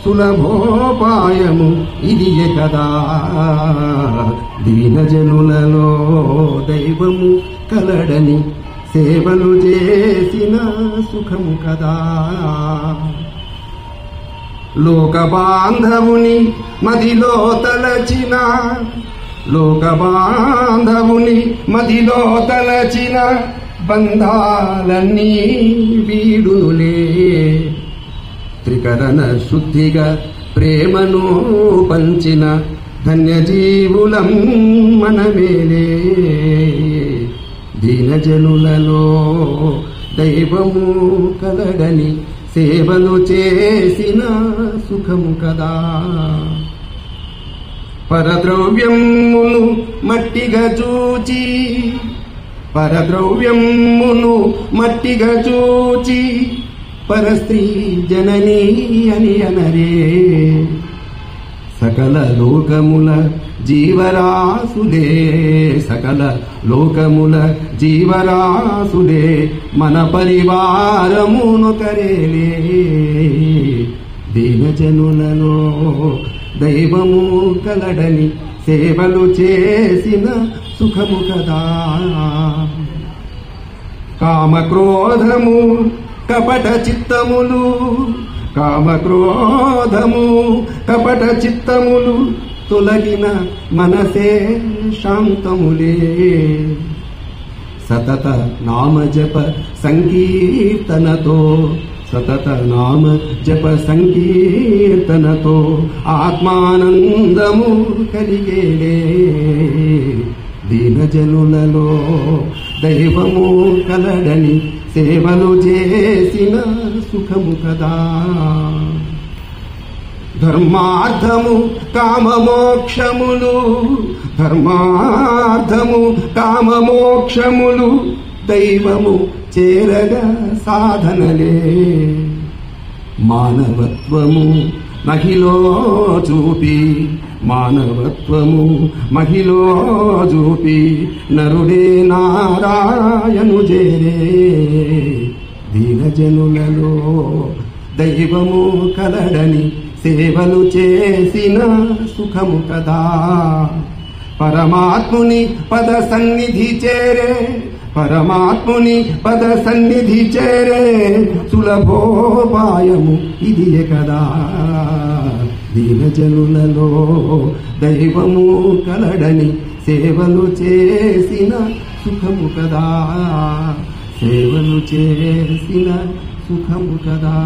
సులభోపాయము ఇదియే కదా. దీనజనులలో దైవము కలడని సేవలు చేసిన సుఖము కదా. లోక బాంధవుని మదిలో తలచిన, లోక బాంధవుని మదిలో తలచిన బంధాలన్నీ వీడులే. త్రికరణ శుద్ధిగా ప్రేమను పంచిన ధన్యజీవులం మనమేలే. దీనజనులలో దైవము కలడని సేవలు చేసిన సుఖము కదా. పరద్రవ్యమును మట్టిగా చూచి, పరద్రవ్యమును మట్టిగా చూచి పరస్త్రీ జననీ అని అనరే. సకల లోకముల జీవరాసులే, సకల లోకముల జీవరాసులే మన పరివారమును కరేలే. దీనజనులలో దైవము కలడని సేవలు చేసిన సుఖము కదా. కామక్రోధము కపట చిత్తములు, కామక్రోధము కపట చిత్తములు తొలగిన మనసే శాంతములే. సతత నామ జప సంకీర్తనతో, సతత నామ జప సంకీర్తనతో ఆత్మానందము కలిగేలే. దీనజనులలో దైవము కలడని సేవలు చేసిన సుఖము కదా. ధర్మార్థము కామమోక్షములు, ధర్మార్థము కామమోక్షములు దైవము చేరగా సాధనలే. మానవత్వము మహిలో చూపి, మానవత్వము మహిలో చూపి నరుడే నారాయణు చేరే. దీనజనులలో దైవము కలడని సేవలు చేసిన సుఖము కదా. పరమాత్ముని పద సన్నిధి చేరే, పరమాత్ముని పద సన్నిధి చేరే సులభోపాయము ఇదియే కదా. దీనజనులలో దైవము కలడని సేవలు చేసిన సుఖము కదా. సేవలు చేసిన సుఖము కదా.